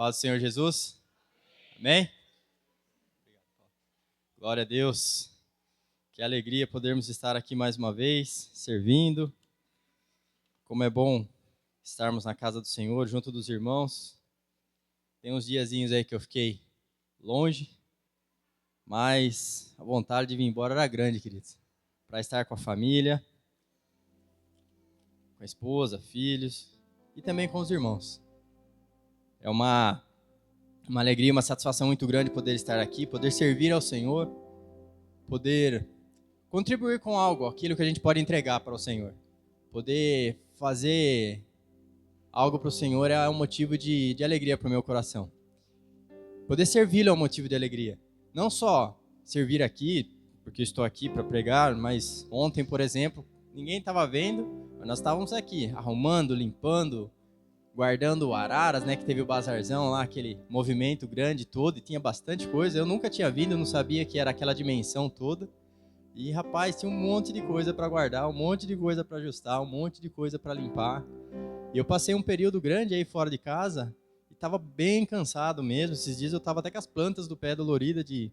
Paz do Senhor Jesus. Amém? Glória a Deus. Que alegria podermos estar aqui mais uma vez, servindo. Como é bom estarmos na casa do Senhor, junto dos irmãos. Tem uns diazinhos aí que eu fiquei longe, mas a vontade de vir embora era grande, queridos. Para estar com a família, com a esposa, filhos e também com os irmãos. É uma alegria, uma satisfação muito grande poder estar aqui, poder servir ao Senhor, poder contribuir com algo, aquilo que a gente pode entregar para o Senhor. Poder fazer algo para o Senhor é um motivo de alegria para o meu coração. Poder servi-lo é um motivo de alegria. Não só servir aqui, porque estou aqui para pregar, mas ontem, por exemplo, ninguém estava vendo, mas nós estávamos aqui, arrumando, limpando, guardando araras, né, que teve o bazarzão lá, aquele movimento grande todo, e tinha bastante coisa. Eu nunca tinha vindo, não sabia que era aquela dimensão toda. E, rapaz, tinha um monte de coisa para guardar, um monte de coisa para ajustar, um monte de coisa para limpar. E eu passei um período grande aí fora de casa e estava bem cansado mesmo. Esses dias eu estava até com as plantas do pé dolorida de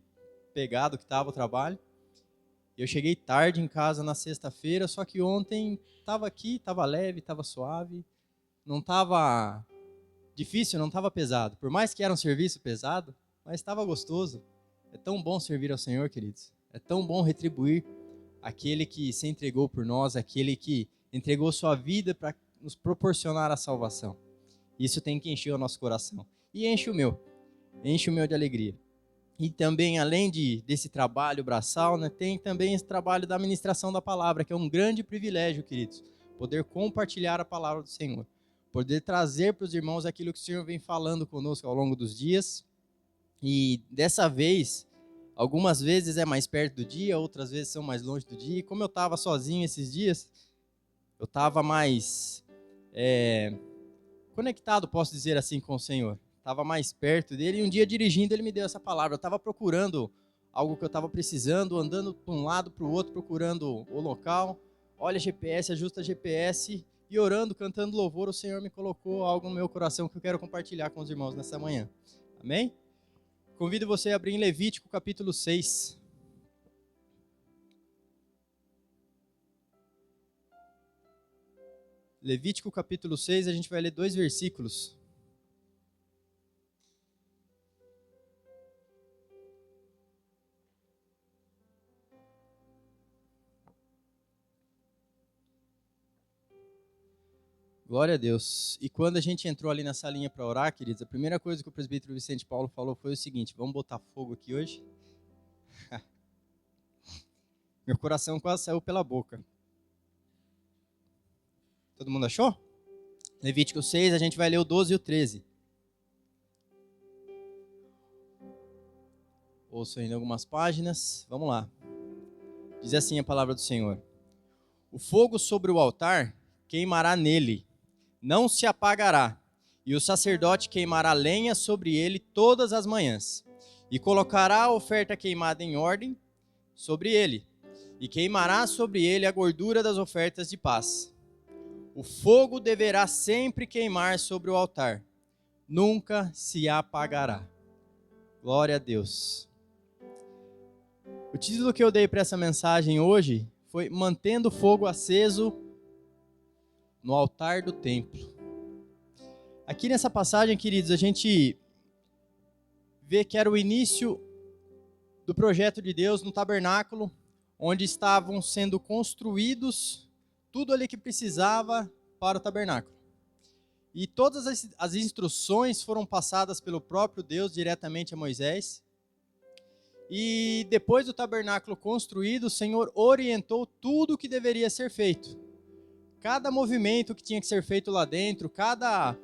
pegado que estava o trabalho. Eu cheguei tarde em casa na sexta-feira, só que ontem estava aqui, estava leve, estava suave. Não estava difícil, não estava pesado. Por mais que era um serviço pesado, mas estava gostoso. É tão bom servir ao Senhor, queridos. É tão bom retribuir aquele que se entregou por nós, aquele que entregou sua vida para nos proporcionar a salvação. Isso tem que encher o nosso coração. E enche o meu de alegria. E também, além desse trabalho braçal, né, tem também esse trabalho da ministração da palavra, que é um grande privilégio, queridos. Poder compartilhar a palavra do Senhor. Poder trazer para os irmãos aquilo que o Senhor vem falando conosco ao longo dos dias. E dessa vez, algumas vezes é mais perto do dia, outras vezes são mais longe do dia. E como eu estava sozinho esses dias, eu estava mais conectado, posso dizer assim, com o Senhor. Estava mais perto dele e um dia dirigindo ele me deu essa palavra. Eu estava procurando algo que eu estava precisando, andando para um lado, para o outro, procurando o local. Olha GPS, ajusta GPS e orando, cantando louvor, o Senhor me colocou algo no meu coração que eu quero compartilhar com os irmãos nessa manhã. Amém? Convido você a abrir em Levítico capítulo 6. Levítico capítulo 6, a gente vai ler 2 versículos. Glória a Deus. E quando a gente entrou ali na salinha para orar, queridos, a primeira coisa que o presbítero Vicente Paulo falou foi o seguinte: vamos botar fogo aqui hoje? Meu coração quase saiu pela boca. Todo mundo achou? Levítico 6, a gente vai ler o 12 e o 13. Ouço ainda algumas páginas. Vamos lá. Diz assim a palavra do Senhor: o fogo sobre o altar queimará nele, não se apagará, e o sacerdote queimará lenha sobre ele todas as manhãs, e colocará a oferta queimada em ordem sobre ele, e queimará sobre ele a gordura das ofertas de paz. O fogo deverá sempre queimar sobre o altar, nunca se apagará. Glória a Deus. O título que eu dei para essa mensagem hoje foi Mantendo o Fogo Aceso no Altar do Templo. Aqui nessa passagem, queridos, a gente vê que era o início do projeto de Deus no tabernáculo, onde estavam sendo construídos tudo ali que precisava para o tabernáculo. E todas as instruções foram passadas pelo próprio Deus diretamente a Moisés. E depois do tabernáculo construído, o Senhor orientou tudo o que deveria ser feito. Cada movimento que tinha que ser feito lá dentro, cada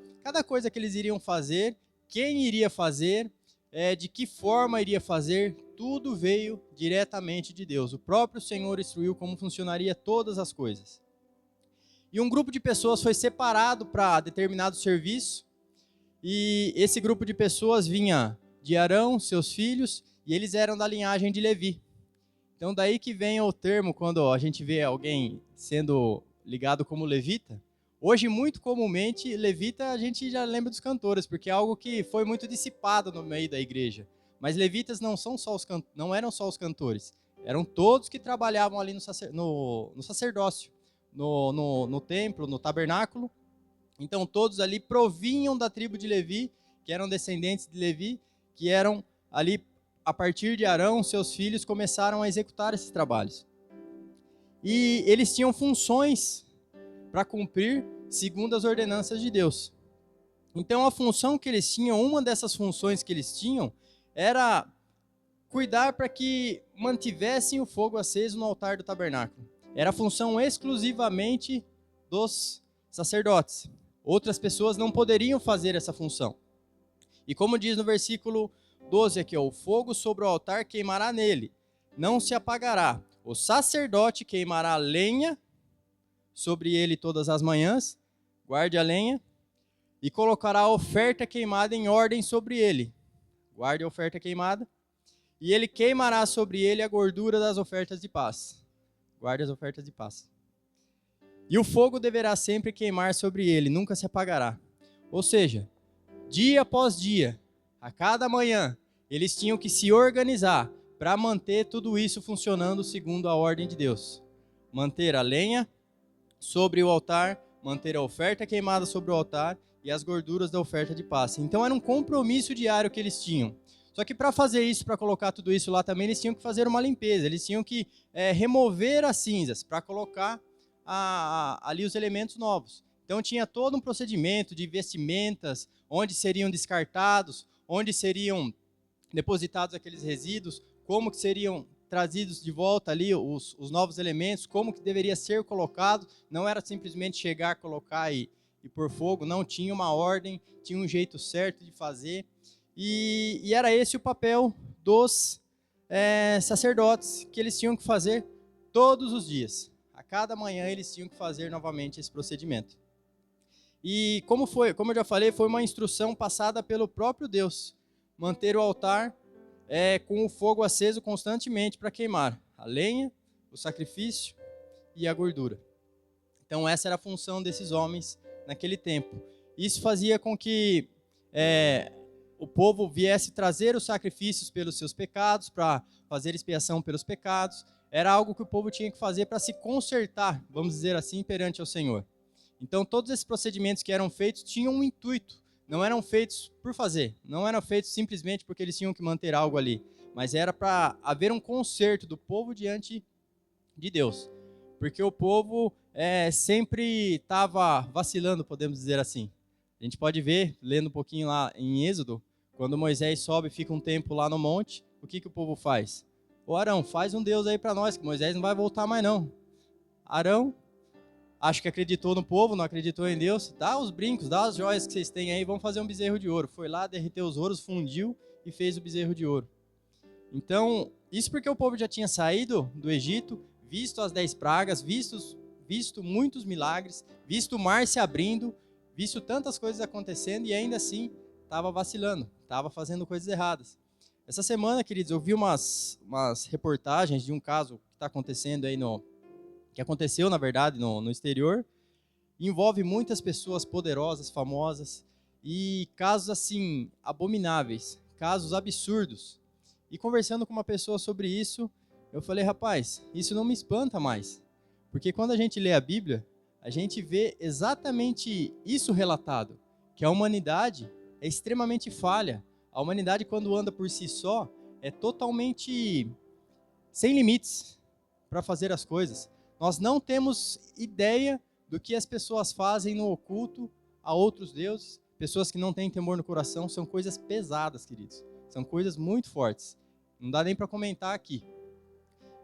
coisa que eles iriam fazer, quem iria fazer, de que forma iria fazer, tudo veio diretamente de Deus. O próprio Senhor instruiu como funcionaria todas as coisas. E um grupo de pessoas foi separado para determinado serviço, e esse grupo de pessoas vinha de Arão, seus filhos, e eles eram da linhagem de Levi. Então daí que vem o termo, quando a gente vê alguém sendo ligado como levita, Hoje, muito comumente, levita a gente já lembra dos cantores, porque é algo que foi muito dissipado no meio da igreja. Mas levitas não eram só os cantores, eram todos que trabalhavam ali no sacerdócio, no templo, no tabernáculo. Então todos ali provinham da tribo de Levi, que eram descendentes de Levi, que eram ali, a partir de Arão, seus filhos começaram a executar esses trabalhos. E eles tinham funções para cumprir segundo as ordenanças de Deus. Então a função que eles tinham, uma dessas funções que eles tinham, era cuidar para que mantivessem o fogo aceso no altar do tabernáculo. Era a função exclusivamente dos sacerdotes. Outras pessoas não poderiam fazer essa função. E como diz no versículo 12 aqui, o fogo sobre o altar queimará nele, não se apagará. O sacerdote queimará lenha sobre ele todas as manhãs, guarde a lenha, e colocará a oferta queimada em ordem sobre ele. Guarde a oferta queimada. E ele queimará sobre ele a gordura das ofertas de paz. Guarde as ofertas de paz. E o fogo deverá sempre queimar sobre ele, nunca se apagará. Ou seja, dia após dia, a cada manhã, eles tinham que se organizar para manter tudo isso funcionando segundo a ordem de Deus. Manter a lenha sobre o altar, manter a oferta queimada sobre o altar e as gorduras da oferta de paz. Então era um compromisso diário que eles tinham. Só que para fazer isso, para colocar tudo isso lá também, eles tinham que fazer uma limpeza, eles tinham que remover as cinzas para colocar ali os elementos novos. Então tinha todo um procedimento de vestimentas, onde seriam descartados, onde seriam depositados aqueles resíduos, como que seriam trazidos de volta ali os novos elementos, como que deveria ser colocado. Não era simplesmente chegar, colocar e pôr fogo, não, tinha uma ordem, tinha um jeito certo de fazer. E era esse o papel dos sacerdotes, que eles tinham que fazer todos os dias. A cada manhã eles tinham que fazer novamente esse procedimento. E como eu já falei, foi uma instrução passada pelo próprio Deus, manter o altar com o fogo aceso constantemente para queimar a lenha, o sacrifício e a gordura. Então essa era a função desses homens naquele tempo. Isso fazia com que o povo viesse trazer os sacrifícios pelos seus pecados, para fazer expiação pelos pecados. Era algo que o povo tinha que fazer para se consertar, vamos dizer assim, perante ao Senhor. Então todos esses procedimentos que eram feitos tinham um intuito. Não eram feitos por fazer, não eram feitos simplesmente porque eles tinham que manter algo ali, mas era para haver um conserto do povo diante de Deus. Porque o povo sempre estava vacilando, podemos dizer assim. A gente pode ver, lendo um pouquinho lá em Êxodo, quando Moisés sobe e fica um tempo lá no monte, o que o povo faz? Ô Arão, faz um Deus aí para nós, que Moisés não vai voltar mais não. Arão, acho que acreditou no povo, não acreditou em Deus, dá os brincos, dá as joias que vocês têm aí, vamos fazer um bezerro de ouro. Foi lá, derreteu os ouros, fundiu e fez o bezerro de ouro. Então, isso porque o povo já tinha saído do Egito, visto as 10 pragas, visto muitos milagres, visto o mar se abrindo, visto tantas coisas acontecendo e ainda assim estava vacilando, estava fazendo coisas erradas. Essa semana, queridos, eu vi umas reportagens de um caso que está acontecendo aí que aconteceu, na verdade, no exterior. Envolve muitas pessoas poderosas, famosas, e casos assim, abomináveis, casos absurdos. E conversando com uma pessoa sobre isso, eu falei, rapaz, isso não me espanta mais. Porque quando a gente lê a Bíblia, a gente vê exatamente isso relatado, que a humanidade é extremamente falha. A humanidade, quando anda por si só, é totalmente sem limites para fazer as coisas. Nós não temos ideia do que as pessoas fazem no oculto a outros deuses. Pessoas que não têm temor no coração, são coisas pesadas, queridos. São coisas muito fortes. Não dá nem para comentar aqui.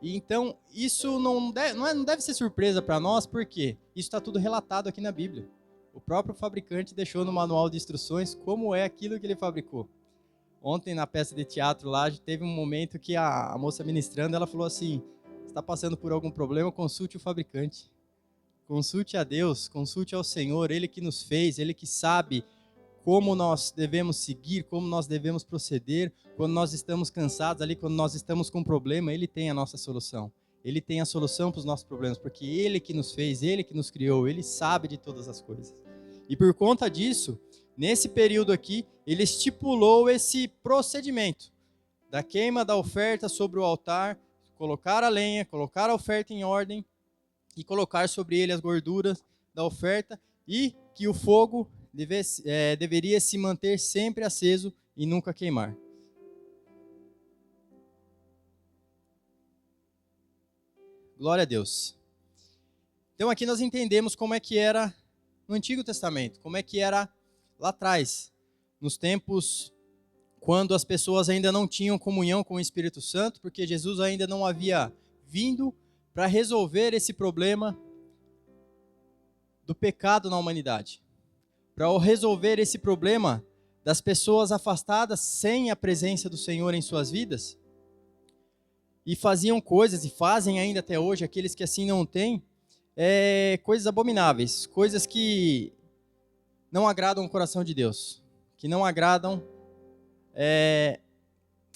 E então, isso não deve ser surpresa para nós, porque isso está tudo relatado aqui na Bíblia. O próprio fabricante deixou no manual de instruções como é aquilo que ele fabricou. Ontem, na peça de teatro lá, teve um momento que a moça ministrando, ela falou assim, está passando por algum problema, consulte o fabricante. Consulte a Deus, consulte ao Senhor, Ele que nos fez, Ele que sabe como nós devemos seguir, como nós devemos proceder. Quando nós estamos cansados ali, quando nós estamos com problema, Ele tem a nossa solução. Ele tem a solução para os nossos problemas, porque Ele que nos fez, Ele que nos criou, Ele sabe de todas as coisas. E por conta disso, nesse período aqui, Ele estipulou esse procedimento da queima da oferta sobre o altar, colocar a lenha, colocar a oferta em ordem e colocar sobre ele as gorduras da oferta, e que o fogo deveria se manter sempre aceso e nunca queimar. Glória a Deus. Então aqui nós entendemos como é que era no Antigo Testamento, como é que era lá atrás, nos tempos quando as pessoas ainda não tinham comunhão com o Espírito Santo, porque Jesus ainda não havia vindo para resolver esse problema do pecado na humanidade, para resolver esse problema das pessoas afastadas sem a presença do Senhor em suas vidas, e faziam coisas, e fazem ainda até hoje, aqueles que assim não têm, coisas abomináveis, coisas que não agradam o coração de Deus, que não agradam,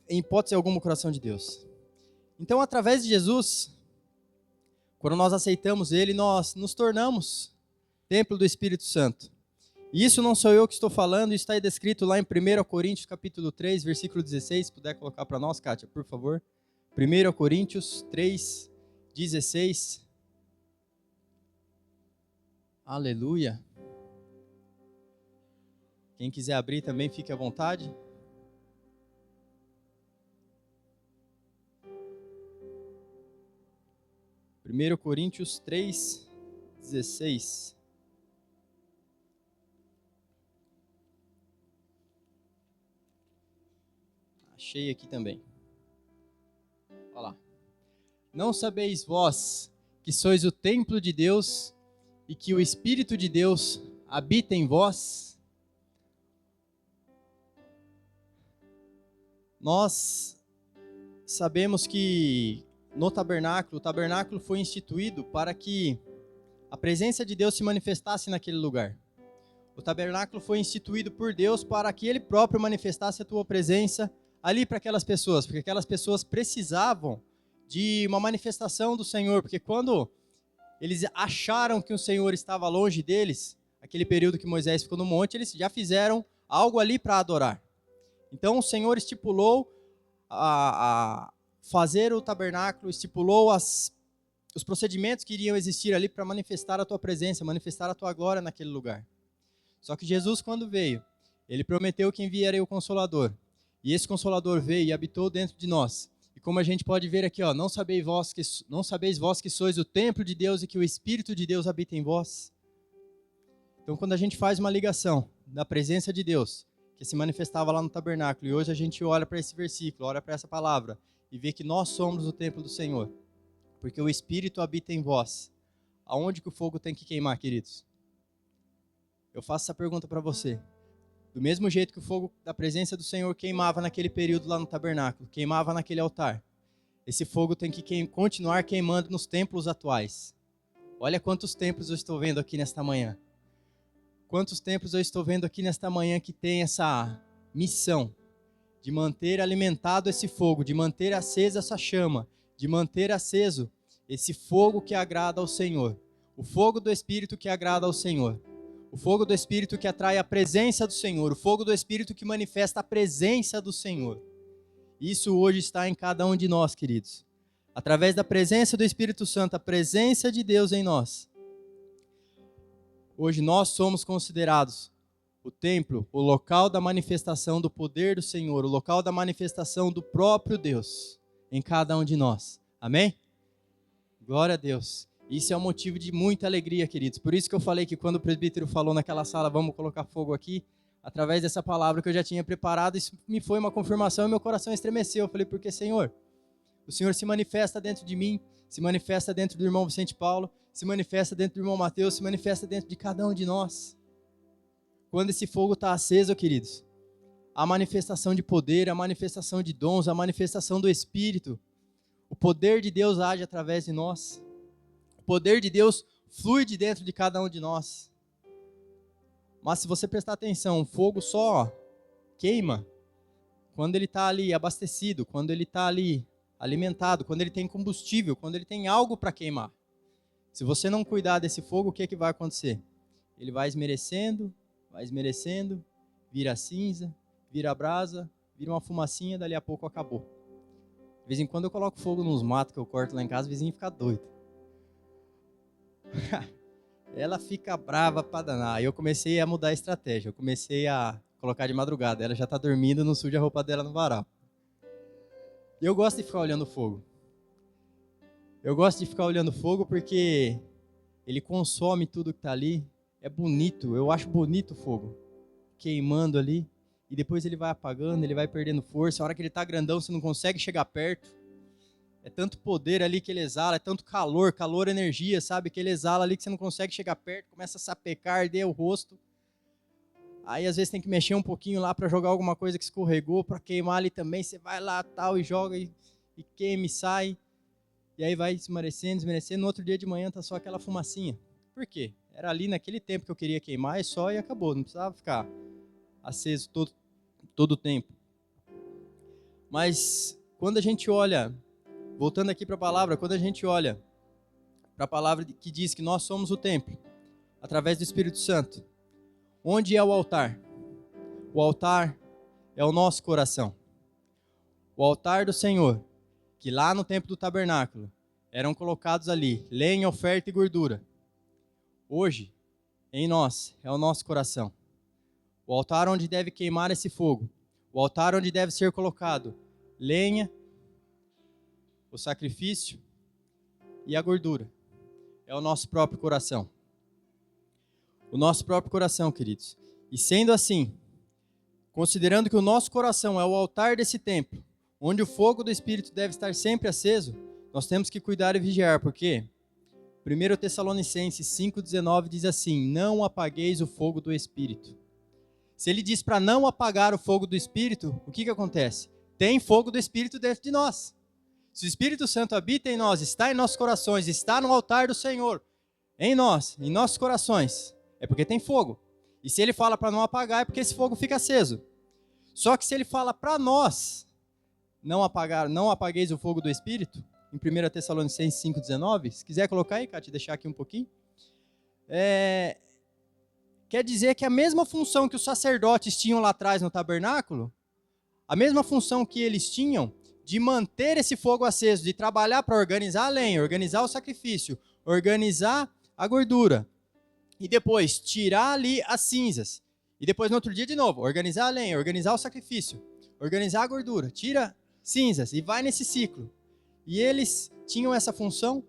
em hipótese alguma, o coração de Deus. Então, através de Jesus, quando nós aceitamos Ele, nós nos tornamos templo do Espírito Santo. E isso não sou eu que estou falando, isso está descrito lá em 1 Coríntios capítulo 3, versículo 16, se puder colocar para nós, Kátia, por favor. 1 Coríntios 3, 16. Aleluia. Quem quiser abrir também, fique à vontade. Primeiro Coríntios 3, 16. Achei aqui também. Olha lá. Não sabeis vós que sois o templo de Deus e que o Espírito de Deus habita em vós? Nós sabemos que no tabernáculo, o tabernáculo foi instituído para que a presença de Deus se manifestasse naquele lugar. O tabernáculo foi instituído por Deus para que Ele próprio manifestasse a tua presença ali para aquelas pessoas, porque aquelas pessoas precisavam de uma manifestação do Senhor, porque quando eles acharam que o Senhor estava longe deles, aquele período que Moisés ficou no monte, eles já fizeram algo ali para adorar. Então o Senhor estipulou a fazer o tabernáculo, estipulou os procedimentos que iriam existir ali para manifestar a tua presença, manifestar a tua glória naquele lugar. Só que Jesus, quando veio, Ele prometeu que enviaria o Consolador. E esse Consolador veio e habitou dentro de nós. E como a gente pode ver aqui, não sabeis vós que sois o templo de Deus e que o Espírito de Deus habita em vós? Então, quando a gente faz uma ligação da presença de Deus, que se manifestava lá no tabernáculo, e hoje a gente olha para esse versículo, olha para essa palavra, e vê que nós somos o templo do Senhor, porque o Espírito habita em vós. Aonde que o fogo tem que queimar, queridos? Eu faço essa pergunta para você. Do mesmo jeito que o fogo da presença do Senhor queimava naquele período lá no tabernáculo, queimava naquele altar, esse fogo tem que continuar queimando nos templos atuais. Olha quantos templos eu estou vendo aqui nesta manhã. Quantos templos eu estou vendo aqui nesta manhã que tem essa missão de manter alimentado esse fogo, de manter acesa essa chama, de manter aceso esse fogo que agrada ao Senhor. O fogo do Espírito que agrada ao Senhor. O fogo do Espírito que atrai a presença do Senhor. O fogo do Espírito que manifesta a presença do Senhor. Isso hoje está em cada um de nós, queridos. Através da presença do Espírito Santo, a presença de Deus em nós. Hoje nós somos considerados o templo, o local da manifestação do poder do Senhor, o local da manifestação do próprio Deus em cada um de nós. Amém? Glória a Deus. Isso é um motivo de muita alegria, queridos. Por isso que eu falei que quando o presbítero falou naquela sala, vamos colocar fogo aqui, através dessa palavra que eu já tinha preparado, isso me foi uma confirmação e meu coração estremeceu. Eu falei, porque, Senhor, o Senhor se manifesta dentro de mim, se manifesta dentro do irmão Vicente Paulo, se manifesta dentro do irmão Mateus, se manifesta dentro de cada um de nós. Quando esse fogo está aceso, queridos, a manifestação de poder, a manifestação de dons, a manifestação do Espírito, o poder de Deus age através de nós. O poder de Deus flui de dentro de cada um de nós. Mas se você prestar atenção, o fogo só queima quando ele está ali abastecido, quando ele está ali alimentado, quando ele tem combustível, quando ele tem algo para queimar. Se você não cuidar desse fogo, o que é que vai acontecer? Ele vai esmerecendo, vira cinza, vira brasa, vira uma fumacinha, dali a pouco acabou. De vez em quando eu coloco fogo nos matos que eu corto lá em casa, o vizinho fica doido. Ela fica brava pra danar. Aí eu comecei a mudar a estratégia. Eu comecei a colocar de madrugada. Ela já tá dormindo, não suja a roupa dela no varal. Eu gosto de ficar olhando o fogo. Eu gosto de ficar olhando o fogo porque ele consome tudo que tá ali. É bonito, eu acho bonito o fogo. Queimando ali. E depois ele vai apagando, ele vai perdendo força. A hora que ele tá grandão, você não consegue chegar perto. É tanto poder ali que ele exala, é tanto calor, energia, sabe? Que ele exala ali que você não consegue chegar perto, começa a sapecar, arder o rosto. Aí às vezes tem que mexer um pouquinho lá para jogar alguma coisa que escorregou, para queimar ali também. Você vai lá tal e joga e queima e sai. E aí vai esmarecendo. No outro dia de manhã tá só aquela fumacinha. Por quê? Era ali naquele tempo que eu queria queimar e só e acabou. Não precisava ficar aceso todo o tempo. Mas quando a gente olha, voltando aqui para a palavra, quando a gente olha para a palavra que diz que nós somos o templo, através do Espírito Santo, onde é o altar? O altar é o nosso coração. O altar do Senhor, que lá no tempo do tabernáculo, eram colocados ali lenha, oferta e gordura. Hoje, em nós, é o nosso coração. O altar onde deve queimar esse fogo. O altar onde deve ser colocado lenha, o sacrifício e a gordura. É o nosso próprio coração. O nosso próprio coração, queridos. E sendo assim, considerando que o nosso coração é o altar desse templo, onde o fogo do Espírito deve estar sempre aceso, nós temos que cuidar e vigiar, porque 1 Tessalonicenses 5,19 diz assim: não apagueis o fogo do Espírito. Se ele diz para não apagar o fogo do Espírito, o que acontece? Tem fogo do Espírito dentro de nós. Se o Espírito Santo habita em nós, está em nossos corações, está no altar do Senhor, em nós, em nossos corações, é porque tem fogo. E se ele fala para não apagar, é porque esse fogo fica aceso. Só que se ele fala para nós não apagueis o fogo do Espírito, em 1 Tessalonicenses 5,19, se quiser colocar aí, Cátia, deixar aqui um pouquinho, quer dizer que a mesma função que os sacerdotes tinham lá atrás no tabernáculo, a mesma função que eles tinham de manter esse fogo aceso, de trabalhar para organizar a lenha, organizar o sacrifício, organizar a gordura, e depois tirar ali as cinzas, e depois no outro dia de novo, organizar a lenha, organizar o sacrifício, organizar a gordura, tira cinzas e vai nesse ciclo. E eles tinham essa função.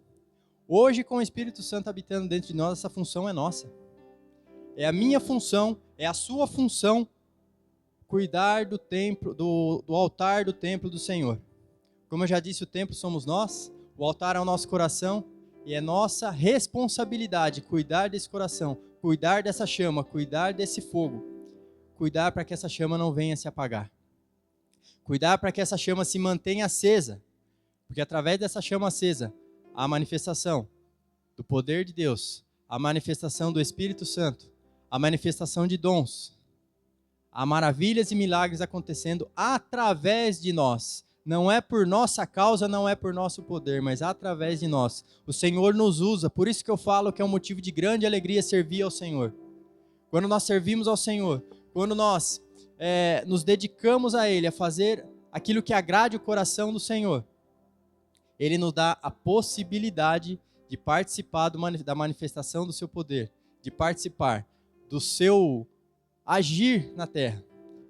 Hoje, com o Espírito Santo habitando dentro de nós, essa função é nossa. É a minha função, é a sua função, cuidar do templo, do altar do templo do Senhor. Como eu já disse, o templo somos nós, o altar é o nosso coração, e é nossa responsabilidade cuidar desse coração, cuidar dessa chama, cuidar desse fogo, cuidar para que essa chama não venha se apagar. Cuidar para que essa chama se mantenha acesa, porque através dessa chama acesa, há a manifestação do poder de Deus, a manifestação do Espírito Santo, a manifestação de dons, há maravilhas e milagres acontecendo através de nós. Não é por nossa causa, não é por nosso poder, mas através de nós. O Senhor nos usa, por isso que eu falo que é um motivo de grande alegria servir ao Senhor. Quando nós servimos ao Senhor, quando nós nos dedicamos a Ele, a fazer aquilo que agrade o coração do Senhor, Ele nos dá a possibilidade de participar da manifestação do seu poder, de participar do seu agir na terra.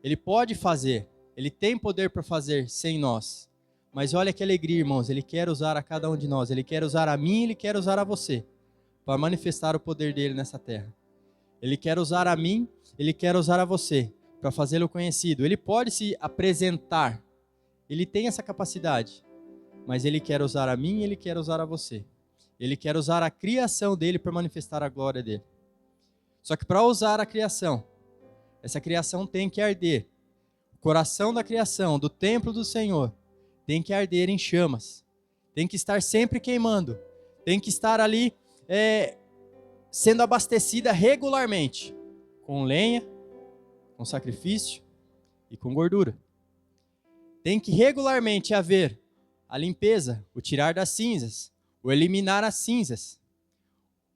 Ele pode fazer, Ele tem poder para fazer sem nós. Mas olha que alegria, irmãos, Ele quer usar a cada um de nós, Ele quer usar a mim, Ele quer usar a você, para manifestar o poder dEle nessa terra. Ele quer usar a mim, Ele quer usar a você, para fazê-lo conhecido. Ele pode se apresentar, Ele tem essa capacidade, mas Ele quer usar a mim, Ele quer usar a você. Ele quer usar a criação dEle para manifestar a glória dEle. Só que para usar a criação, essa criação tem que arder. O coração da criação, do templo do Senhor, tem que arder em chamas. Tem que estar sempre queimando. Tem que estar ali sendo abastecida regularmente. Com lenha, com sacrifício e com gordura. Tem que regularmente haver a limpeza, o tirar das cinzas, o eliminar as cinzas,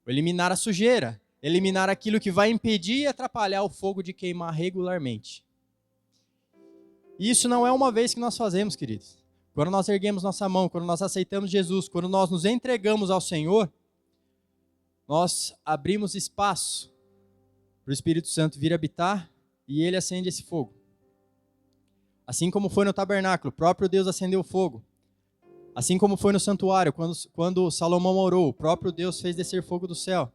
o eliminar a sujeira, eliminar aquilo que vai impedir e atrapalhar o fogo de queimar regularmente. E isso não é uma vez que nós fazemos, queridos. Quando nós erguemos nossa mão, quando nós aceitamos Jesus, quando nós nos entregamos ao Senhor, nós abrimos espaço para o Espírito Santo vir habitar e ele acende esse fogo. Assim como foi no tabernáculo, o próprio Deus acendeu o fogo. Assim como foi no santuário, quando Salomão orou, o próprio Deus fez descer fogo do céu.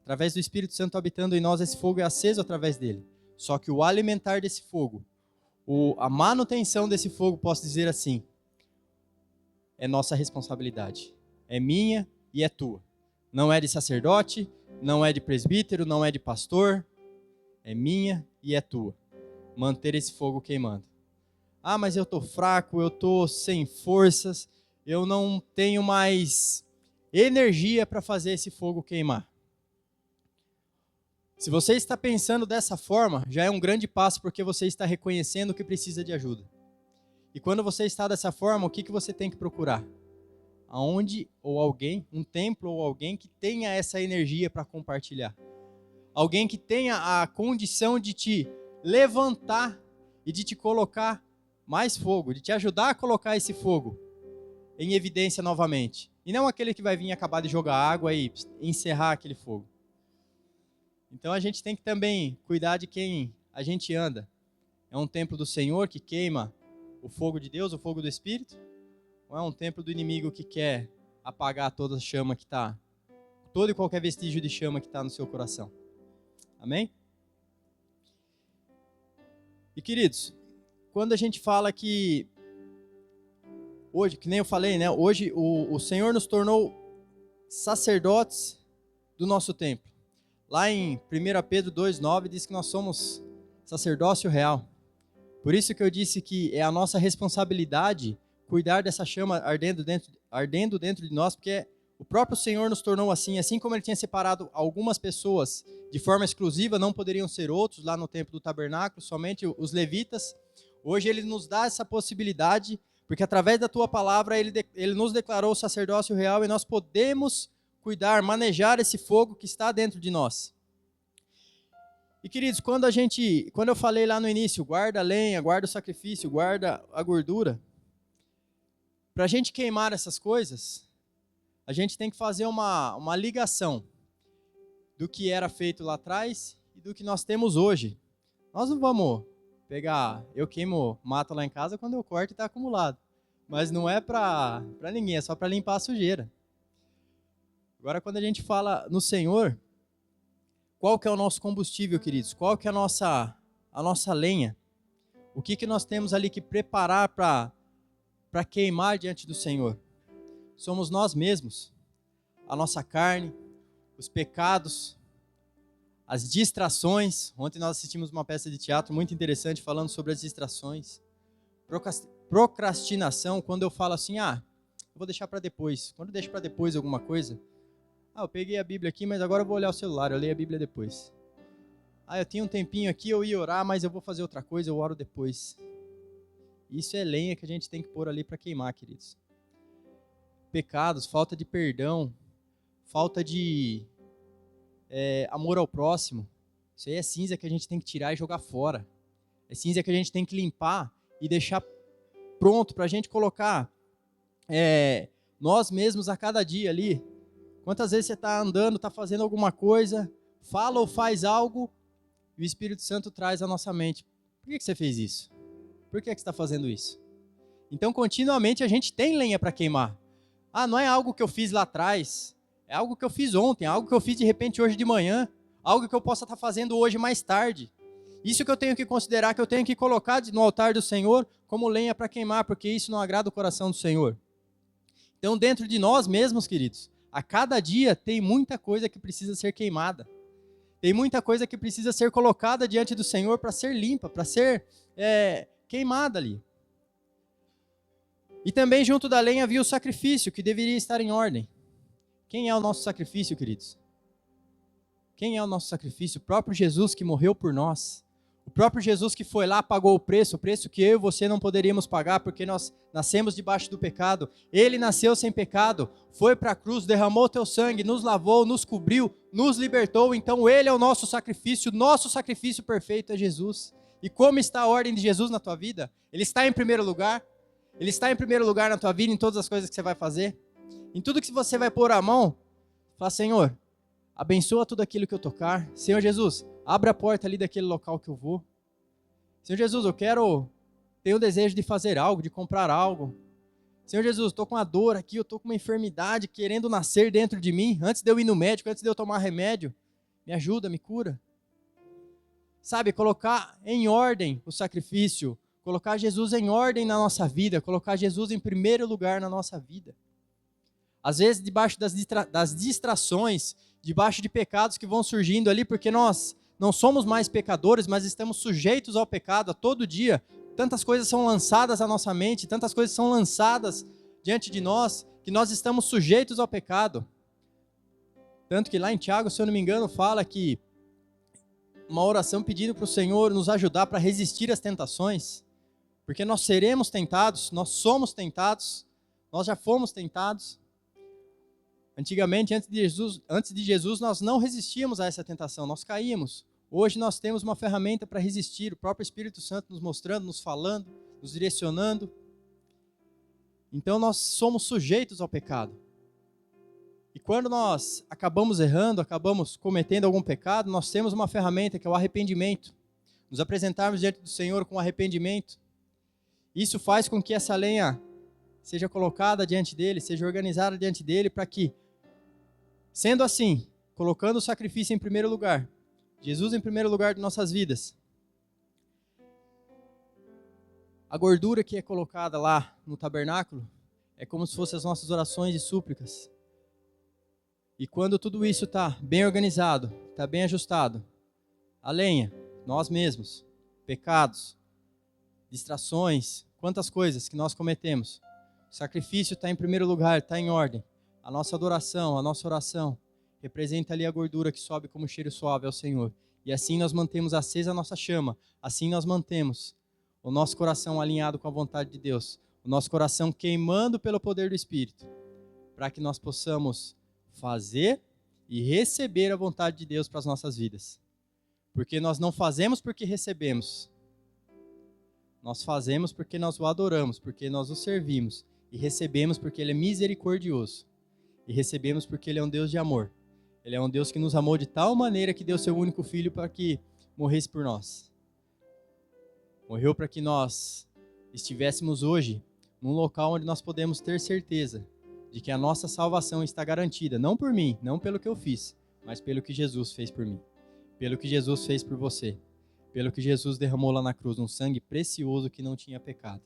Através do Espírito Santo habitando em nós, esse fogo é aceso através dele. Só que o alimentar desse fogo, a manutenção desse fogo, posso dizer assim, é nossa responsabilidade. É minha e é tua. Não é de sacerdote, não é de presbítero, não é de pastor. É minha e é tua. Manter esse fogo queimando. Ah, mas eu estou fraco, eu estou sem forças, eu não tenho mais energia para fazer esse fogo queimar. Se você está pensando dessa forma, já é um grande passo porque você está reconhecendo que precisa de ajuda. E quando você está dessa forma, o que você tem que procurar? Aonde ou alguém, um templo ou alguém que tenha essa energia para compartilhar. Alguém que tenha a condição de te levantar e de te colocar mais fogo, de te ajudar a colocar esse fogo em evidência novamente. E não aquele que vai vir acabar de jogar água e encerrar aquele fogo. Então a gente tem que também cuidar de quem a gente anda. É um templo do Senhor que queima o fogo de Deus, o fogo do Espírito? Ou é um templo do inimigo que quer apagar toda a chama que está, todo e qualquer vestígio de chama que está no seu coração? Amém? E queridos, quando a gente fala que hoje, que nem eu falei, né? Hoje o Senhor nos tornou sacerdotes do nosso templo. Lá em 1 Pedro 2,9 diz que nós somos sacerdócio real. Por isso que eu disse que é a nossa responsabilidade cuidar dessa chama ardendo dentro de nós, porque o próprio Senhor nos tornou assim como Ele tinha separado algumas pessoas de forma exclusiva, não poderiam ser outros lá no templo do tabernáculo, somente os levitas. Hoje Ele nos dá essa possibilidade, porque através da Tua palavra Ele nos declarou o sacerdócio real e nós podemos cuidar, manejar esse fogo que está dentro de nós. E queridos, quando eu falei lá no início, guarda a lenha, guarda o sacrifício, guarda a gordura, para a gente queimar essas coisas, a gente tem que fazer uma ligação do que era feito lá atrás e do que nós temos hoje. Nós não vamos pegar, eu queimo mato lá em casa quando eu corto e está acumulado, mas não é para ninguém, é só para limpar a sujeira. Agora, quando a gente fala no Senhor, qual que é o nosso combustível, queridos? Qual que é a nossa lenha? O que nós temos ali que preparar para queimar diante do Senhor? Somos nós mesmos, a nossa carne, os pecados, as distrações. Ontem nós assistimos uma peça de teatro muito interessante falando sobre as distrações. Procrastinação, quando eu falo assim, eu vou deixar para depois. Quando eu deixo para depois alguma coisa, eu peguei a Bíblia aqui, mas agora eu vou olhar o celular, eu leio a Bíblia depois. Eu tinha um tempinho aqui, eu ia orar, mas eu vou fazer outra coisa, eu oro depois. Isso é lenha que a gente tem que pôr ali para queimar, queridos. Pecados, falta de perdão, falta de amor ao próximo. Isso aí é cinza que a gente tem que tirar e jogar fora. É cinza que a gente tem que limpar e deixar pronto para a gente colocar nós mesmos a cada dia ali. Quantas vezes você está andando, está fazendo alguma coisa, fala ou faz algo, e o Espírito Santo traz à nossa mente. Por que você fez isso? Por que você está fazendo isso? Então, continuamente, a gente tem lenha para queimar. Não é algo que eu fiz lá atrás, é algo que eu fiz ontem, é algo que eu fiz de repente hoje de manhã, algo que eu possa estar fazendo hoje mais tarde. Isso que eu tenho que considerar, que eu tenho que colocar no altar do Senhor como lenha para queimar, porque isso não agrada o coração do Senhor. Então, dentro de nós mesmos, queridos, a cada dia tem muita coisa que precisa ser queimada. Tem muita coisa que precisa ser colocada diante do Senhor para ser limpa, para ser queimada ali. E também junto da lenha havia o sacrifício, que deveria estar em ordem. Quem é o nosso sacrifício, queridos? Quem é o nosso sacrifício? O próprio Jesus que morreu por nós. O próprio Jesus que foi lá, pagou o preço que eu e você não poderíamos pagar, porque nós nascemos debaixo do pecado. Ele nasceu sem pecado, foi para a cruz, derramou teu sangue, nos lavou, nos cobriu, nos libertou. Então ele é o nosso sacrifício perfeito é Jesus. E como está a ordem de Jesus na tua vida? Ele está em primeiro lugar? Ele está em primeiro lugar na tua vida, em todas as coisas que você vai fazer? Em tudo que você vai pôr a mão, fala, Senhor, abençoa tudo aquilo que eu tocar. Senhor Jesus, abre a porta ali daquele local que eu vou. Senhor Jesus, tenho o desejo de fazer algo, de comprar algo. Senhor Jesus, estou com uma dor aqui, eu estou com uma enfermidade querendo nascer dentro de mim. Antes de eu ir no médico, antes de eu tomar remédio, me ajuda, me cura. Sabe, colocar em ordem o sacrifício, colocar Jesus em ordem na nossa vida, colocar Jesus em primeiro lugar na nossa vida. Às vezes, debaixo das distrações, debaixo de pecados que vão surgindo ali, porque nós não somos mais pecadores, mas estamos sujeitos ao pecado a todo dia. Tantas coisas são lançadas à nossa mente, tantas coisas são lançadas diante de nós, que nós estamos sujeitos ao pecado. Tanto que lá em Tiago, se eu não me engano, fala que uma oração pedindo para o Senhor nos ajudar para resistir às tentações, porque nós seremos tentados, nós somos tentados, nós já fomos tentados. Antigamente, antes de Jesus, nós não resistíamos a essa tentação, nós caímos. Hoje nós temos uma ferramenta para resistir, o próprio Espírito Santo nos mostrando, nos falando, nos direcionando. Então nós somos sujeitos ao pecado. E quando nós acabamos errando, acabamos cometendo algum pecado, nós temos uma ferramenta que é o arrependimento. Nos apresentarmos diante do Senhor com arrependimento. Isso faz com que essa lenha seja colocada diante dele, seja organizada diante dele, para que, sendo assim, colocando o sacrifício em primeiro lugar, Jesus em primeiro lugar de nossas vidas, a gordura que é colocada lá no tabernáculo é como se fossem as nossas orações e súplicas. E quando tudo isso está bem organizado, está bem ajustado, a lenha, nós mesmos, pecados, distrações, quantas coisas que nós cometemos, o sacrifício está em primeiro lugar, está em ordem. A nossa adoração, a nossa oração representa ali a gordura que sobe como cheiro suave ao Senhor. E assim nós mantemos acesa a nossa chama, assim nós mantemos o nosso coração alinhado com a vontade de Deus, o nosso coração queimando pelo poder do Espírito, para que nós possamos fazer e receber a vontade de Deus para as nossas vidas. Porque nós não fazemos porque recebemos. Nós fazemos porque nós o adoramos, porque nós o servimos. E recebemos porque Ele é misericordioso. E recebemos porque Ele é um Deus de amor. Ele é um Deus que nos amou de tal maneira que deu seu único filho para que morresse por nós. Morreu para que nós estivéssemos hoje num local onde nós podemos ter certeza de que a nossa salvação está garantida, não por mim, não pelo que eu fiz, mas pelo que Jesus fez por mim, pelo que Jesus fez por você, pelo que Jesus derramou lá na cruz, um sangue precioso que não tinha pecado.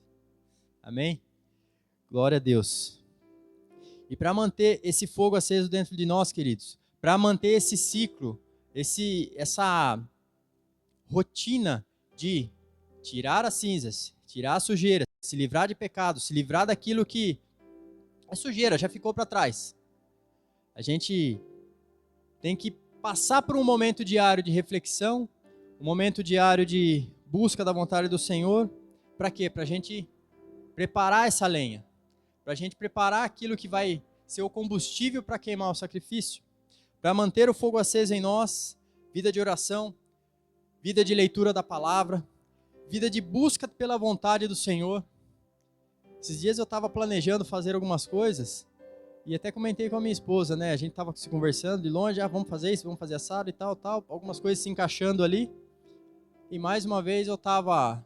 Amém? Glória a Deus. E para manter esse fogo aceso dentro de nós, queridos, para manter esse ciclo, essa rotina de tirar as cinzas, tirar a sujeira, se livrar de pecado, se livrar daquilo que é sujeira, já ficou para trás. A gente tem que passar por um momento diário de reflexão, um momento diário de busca da vontade do Senhor. Para quê? Para a gente preparar essa lenha, para a gente preparar aquilo que vai ser o combustível para queimar o sacrifício, para manter o fogo aceso em nós, vida de oração, vida de leitura da palavra, vida de busca pela vontade do Senhor. Esses dias eu estava planejando fazer algumas coisas e até comentei com a minha esposa, né? A gente estava se conversando de longe, vamos fazer isso, vamos fazer assado e tal, algumas coisas se encaixando ali. E mais uma vez eu estava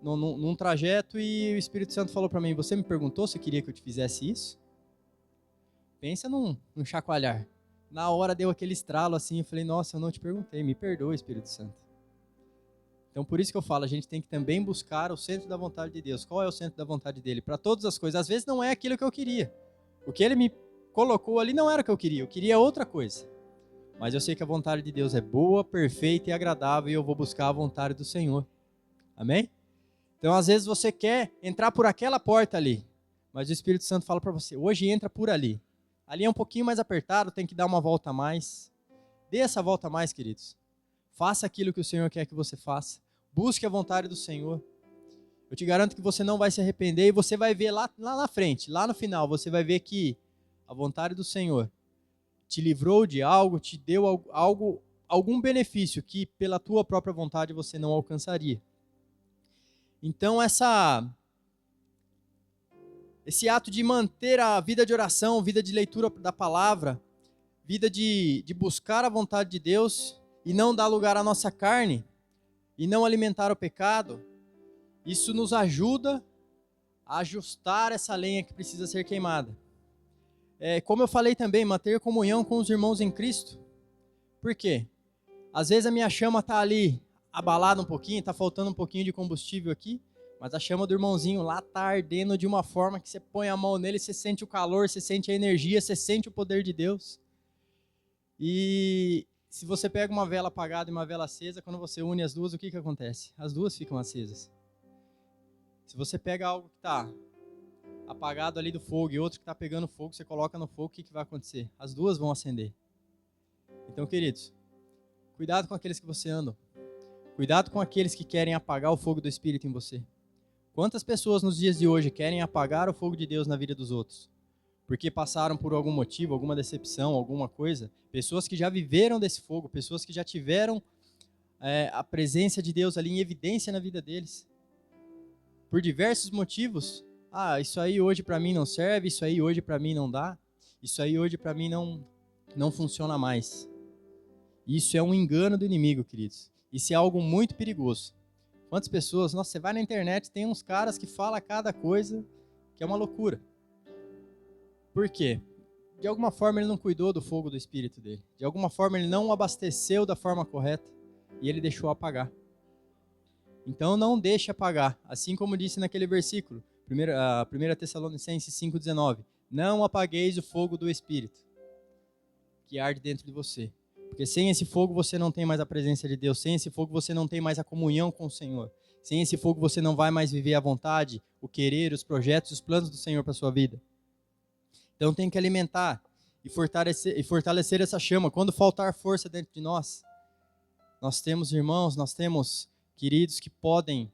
num trajeto e o Espírito Santo falou para mim, você me perguntou se queria que eu te fizesse isso? Pensa num chacoalhar. Na hora deu aquele estralo assim, eu falei, nossa, eu não te perguntei, me perdoa, Espírito Santo. Então, por isso que eu falo, a gente tem que também buscar o centro da vontade de Deus. Qual é o centro da vontade dele? Para todas as coisas. Às vezes não é aquilo que eu queria. O que ele me colocou ali não era o que eu queria outra coisa. Mas eu sei que a vontade de Deus é boa, perfeita e agradável e eu vou buscar a vontade do Senhor. Amém? Então, às vezes você quer entrar por aquela porta ali, mas o Espírito Santo fala para você, hoje entra por ali. Ali é um pouquinho mais apertado, tem que dar uma volta a mais. Dê essa volta a mais, queridos. Faça aquilo que o Senhor quer que você faça. Busque a vontade do Senhor. Eu te garanto que você não vai se arrepender e você vai ver lá na frente, lá no final, você vai ver que a vontade do Senhor te livrou de algo, te deu algum benefício que pela tua própria vontade você não alcançaria. Então esse ato de manter a vida de oração, vida de leitura da palavra, vida de buscar a vontade de Deus e não dar lugar à nossa carne e não alimentar o pecado, isso nos ajuda a ajustar essa lenha que precisa ser queimada. Como eu falei também, manter comunhão com os irmãos em Cristo. Por quê? Às vezes a minha chama está ali abalada um pouquinho, está faltando um pouquinho de combustível aqui, mas a chama do irmãozinho lá está ardendo de uma forma que você põe a mão nele, você sente o calor, você sente a energia, você sente o poder de Deus. E se você pega uma vela apagada e uma vela acesa, quando você une as duas, o que acontece? As duas ficam acesas. Se você pega algo que está apagado ali do fogo e outro que está pegando fogo, você coloca no fogo, o que vai acontecer? As duas vão acender. Então, queridos, cuidado com aqueles que você anda. Cuidado com aqueles que querem apagar o fogo do Espírito em você. Quantas pessoas nos dias de hoje querem apagar o fogo de Deus na vida dos outros? Porque passaram por algum motivo, alguma decepção, alguma coisa. Pessoas que já viveram desse fogo, pessoas que já tiveram a presença de Deus ali em evidência na vida deles. Por diversos motivos. Isso aí hoje para mim não serve, isso aí hoje para mim não dá, isso aí hoje para mim não funciona mais. Isso é um engano do inimigo, queridos. Isso é algo muito perigoso. Quantas pessoas, você vai na internet, tem uns caras que falam cada coisa que é uma loucura. Por quê? De alguma forma ele não cuidou do fogo do Espírito dele. De alguma forma ele não o abasteceu da forma correta e ele deixou apagar. Então não deixe apagar. Assim como disse naquele versículo, 1 Tessalonicenses 5,19. Não apagueis o fogo do Espírito que arde dentro de você. Porque sem esse fogo você não tem mais a presença de Deus. Sem esse fogo você não tem mais a comunhão com o Senhor. Sem esse fogo você não vai mais viver a vontade, o querer, os projetos, os planos do Senhor para a sua vida. Então tem que alimentar e fortalecer essa chama. Quando faltar força dentro de nós, nós temos irmãos, nós temos queridos que podem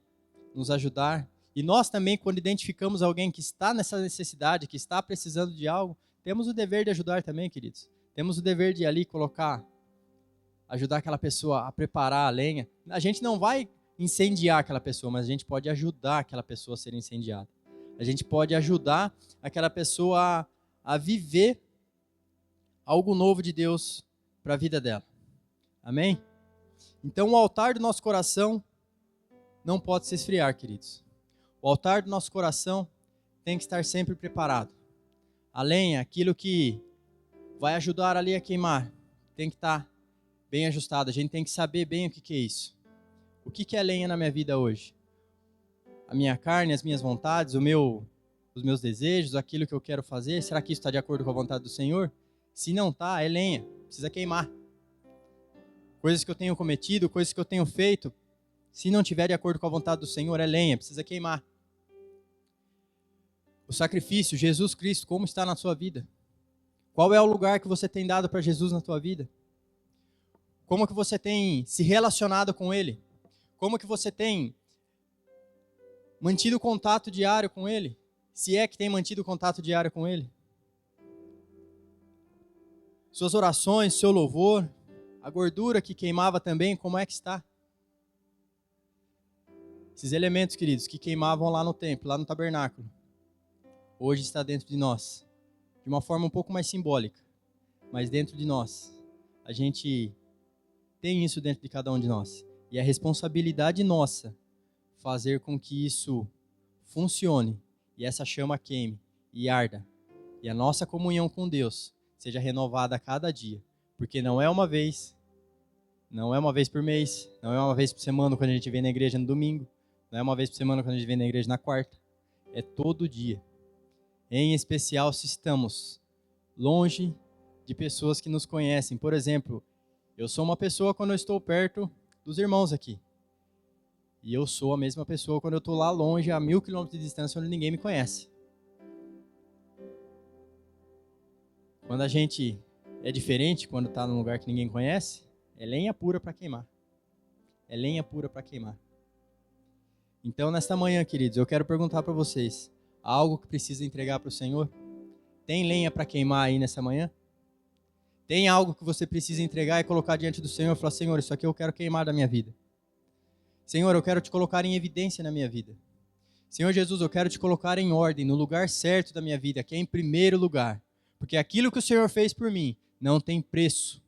nos ajudar. E nós também, quando identificamos alguém que está nessa necessidade, que está precisando de algo, temos o dever de ajudar também, queridos. Temos o dever de ali ajudar aquela pessoa a preparar a lenha. A gente não vai incendiar aquela pessoa, mas a gente pode ajudar aquela pessoa a ser incendiada. A gente pode ajudar aquela pessoa a viver algo novo de Deus para a vida dela. Amém? Então o altar do nosso coração não pode se esfriar, queridos. O altar do nosso coração tem que estar sempre preparado. A lenha, aquilo que vai ajudar ali a queimar, tem que estar bem ajustado. A gente tem que saber bem o que é isso. O que é lenha na minha vida hoje? A minha carne, as minhas vontades, os meus desejos, aquilo que eu quero fazer, será que isso está de acordo com a vontade do Senhor? Se não está, é lenha, precisa queimar. Coisas que eu tenho cometido, coisas que eu tenho feito, se não tiver de acordo com a vontade do Senhor, é lenha, precisa queimar. O sacrifício, Jesus Cristo, como está na sua vida? Qual é o lugar que você tem dado para Jesus na sua vida? Como que você tem se relacionado com Ele? Como que você tem mantido contato diário com Ele? Se é que tem mantido contato diário com Ele? Suas orações, seu louvor, a gordura que queimava também, como é que está? Esses elementos, queridos, que queimavam lá no templo, lá no tabernáculo, hoje está dentro de nós, de uma forma um pouco mais simbólica, mas dentro de nós. A gente tem isso dentro de cada um de nós. E é responsabilidade nossa fazer com que isso funcione e essa chama queime e arda. E a nossa comunhão com Deus seja renovada a cada dia. Porque não é uma vez por mês, não é uma vez por semana quando a gente vem na igreja no domingo, não é uma vez por semana quando a gente vem na igreja na quarta. É todo dia. Em especial se estamos longe de pessoas que nos conhecem. Por exemplo, eu sou uma pessoa quando eu estou perto dos irmãos aqui. E eu sou a mesma pessoa quando eu estou lá longe, a 1000 quilômetros de distância, onde ninguém me conhece. Quando a gente é diferente, quando está num lugar que ninguém conhece, é lenha pura para queimar. é lenha pura para queimar. Então, nesta manhã, queridos, eu quero perguntar para vocês, há algo que precisa entregar para o Senhor? Tem lenha para queimar aí nessa manhã? Tem algo que você precisa entregar e colocar diante do Senhor e falar, Senhor, isso aqui eu quero queimar da minha vida. Senhor, eu quero te colocar em evidência na minha vida. Senhor Jesus, eu quero te colocar em ordem, no lugar certo da minha vida, que é em primeiro lugar. Porque aquilo que o Senhor fez por mim não tem preço.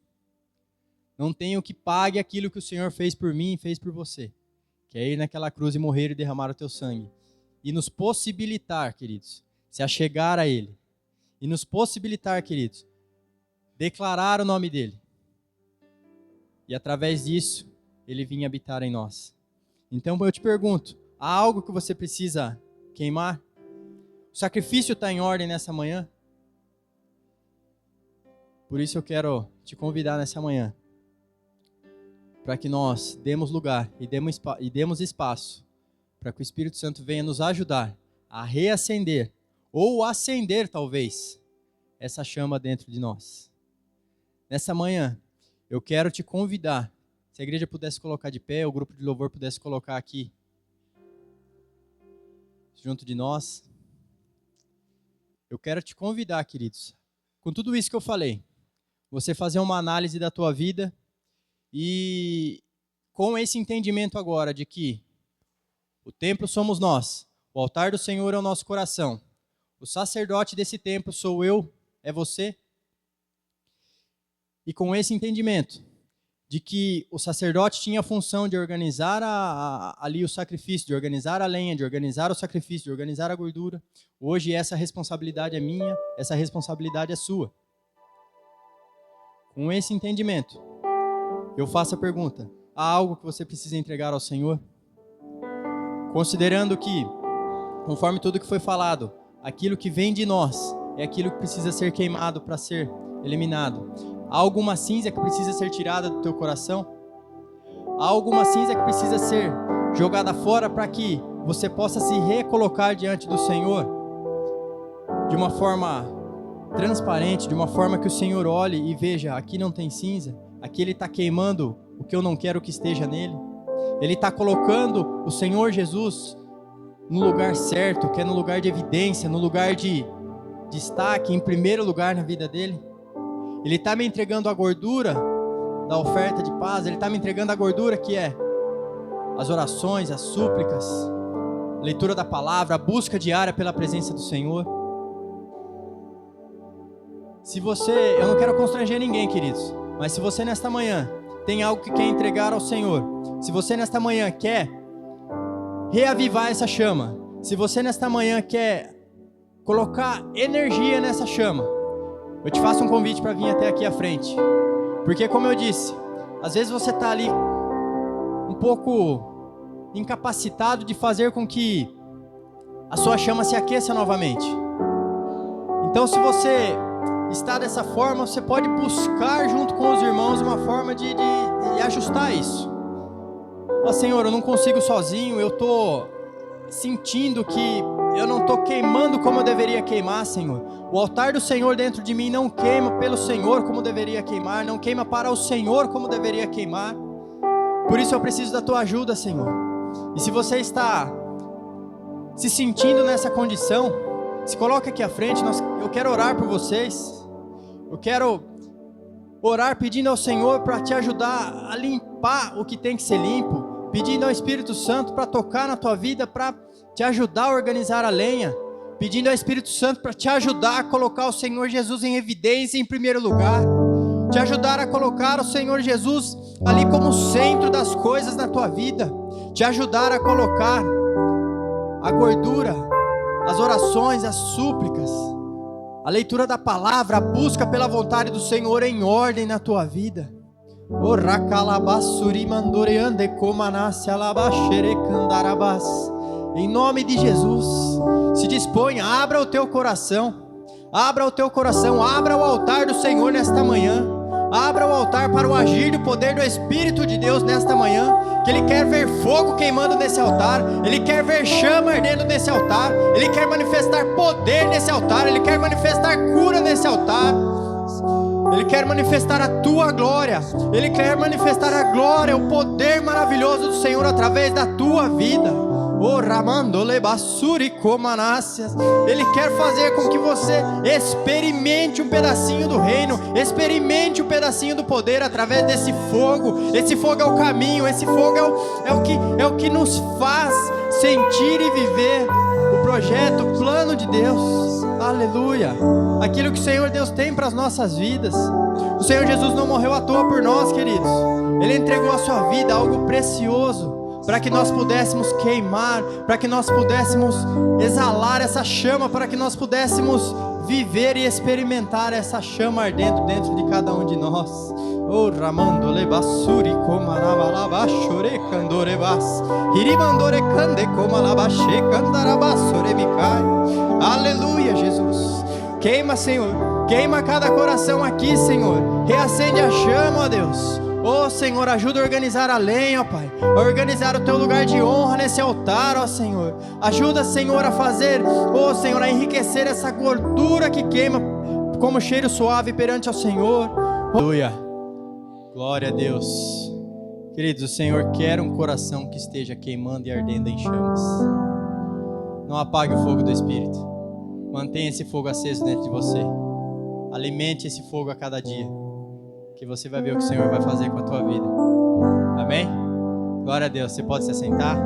Não tem o que pague aquilo que o Senhor fez por mim e fez por você. Que é ir naquela cruz e morrer e derramar o teu sangue. E nos possibilitar, queridos, se achegar a Ele. E nos possibilitar, queridos, declarar o nome dEle. E através disso, Ele vinha habitar em nós. Então eu te pergunto, há algo que você precisa queimar? O sacrifício está em ordem nessa manhã? Por isso eu quero te convidar nessa manhã, para que nós demos lugar e demos espaço, para que o Espírito Santo venha nos ajudar a reacender, ou acender talvez, essa chama dentro de nós. Nessa manhã, eu quero te convidar, se a igreja pudesse colocar de pé, o grupo de louvor pudesse colocar aqui, junto de nós. Eu quero te convidar, queridos, com tudo isso que eu falei, você fazer uma análise da tua vida e com esse entendimento agora de que o templo somos nós, o altar do Senhor é o nosso coração, o sacerdote desse templo sou eu, é você. E com esse entendimento de que o sacerdote tinha a função de organizar ali o sacrifício, de organizar a lenha, de organizar o sacrifício, de organizar a gordura. Hoje essa responsabilidade é minha, essa responsabilidade é sua. Com esse entendimento, eu faço a pergunta, há algo que você precisa entregar ao Senhor? Considerando que, conforme tudo que foi falado, aquilo que vem de nós é aquilo que precisa ser queimado para ser eliminado. Há alguma cinza que precisa ser tirada do teu coração? Há alguma cinza que precisa ser jogada fora para que você possa se recolocar diante do Senhor de uma forma transparente, de uma forma que o Senhor olhe e veja, aqui não tem cinza, aqui Ele está queimando o que eu não quero que esteja nele. Ele está colocando o Senhor Jesus no lugar certo, que é no lugar de evidência, no lugar de destaque, em primeiro lugar na vida dele. Ele está me entregando a gordura da oferta de paz, Ele está me entregando a gordura que é as orações, as súplicas, a leitura da palavra, a busca diária pela presença do Senhor. Se você, eu não quero constranger ninguém, queridos, mas se você nesta manhã tem algo que quer entregar ao Senhor, se você nesta manhã quer reavivar essa chama, se você nesta manhã quer colocar energia nessa chama, eu te faço um convite para vir até aqui à frente. Porque como eu disse, às vezes você está ali um pouco incapacitado de fazer com que a sua chama se aqueça novamente. Então se você está dessa forma, você pode buscar junto com os irmãos uma forma de ajustar isso. Mas Senhor, eu não consigo sozinho, eu estou sentindo que eu não estou queimando como eu deveria queimar, Senhor. O altar do Senhor dentro de mim não queima pelo Senhor como deveria queimar, não queima para o Senhor como deveria queimar. Por isso eu preciso da tua ajuda, Senhor. E se você está se sentindo nessa condição, se coloca aqui à frente, eu quero orar por vocês. Eu quero orar pedindo ao Senhor para te ajudar a limpar o que tem que ser limpo, pedindo ao Espírito Santo para tocar na tua vida, para te ajudar a organizar a lenha, pedindo ao Espírito Santo para te ajudar a colocar o Senhor Jesus em evidência em primeiro lugar, te ajudar a colocar o Senhor Jesus ali como centro das coisas na tua vida, te ajudar a colocar a gordura, as orações, as súplicas, a leitura da palavra, a busca pela vontade do Senhor em ordem na tua vida. Em nome de Jesus, se disponha, abra o teu coração, abra o altar do Senhor nesta manhã, abra o altar para o agir do poder do Espírito de Deus nesta manhã, que Ele quer ver fogo queimando nesse altar, Ele quer ver chama ardendo nesse altar, Ele quer manifestar poder nesse altar, Ele quer manifestar cura nesse altar. Ele quer manifestar a tua glória. Ele quer manifestar a glória, o poder maravilhoso do Senhor através da tua vida. Oh, Ramandole Basuri Comanácias. Ele quer fazer com que você experimente um pedacinho do reino, experimente um pedacinho do poder através desse fogo. Esse fogo é o caminho, esse fogo é o que nos faz sentir e viver o projeto, o plano de Deus. Aleluia. Aquilo que o Senhor Deus tem para as nossas vidas. O Senhor Jesus não morreu à toa por nós, queridos. Ele entregou a sua vida, algo precioso, para que nós pudéssemos queimar, para que nós pudéssemos exalar essa chama, para que nós pudéssemos viver e experimentar essa chama ardendo dentro de cada um de nós. Oh, Ramandole Basuri Comanabala Chore Candorebas Hiribandore Cande Comalabache Candarabasore Micai. Aleluia, Jesus. Queima, Senhor, queima cada coração aqui, Senhor. Reacende a chama, ó Deus. Oh, Senhor, ajuda a organizar a lenha, ó Pai, a organizar o teu lugar de honra nesse altar, ó Senhor. Ajuda, Senhor, a fazer, oh Senhor, a enriquecer essa gordura que queima como cheiro suave perante ao Senhor. Aleluia. Glória a Deus. Queridos, o Senhor quer um coração que esteja queimando e ardendo em chamas. Não apague o fogo do Espírito. Mantenha esse fogo aceso dentro de você. Alimente esse fogo a cada dia, que você vai ver o que o Senhor vai fazer com a tua vida. Amém? Glória a Deus. Você pode se assentar?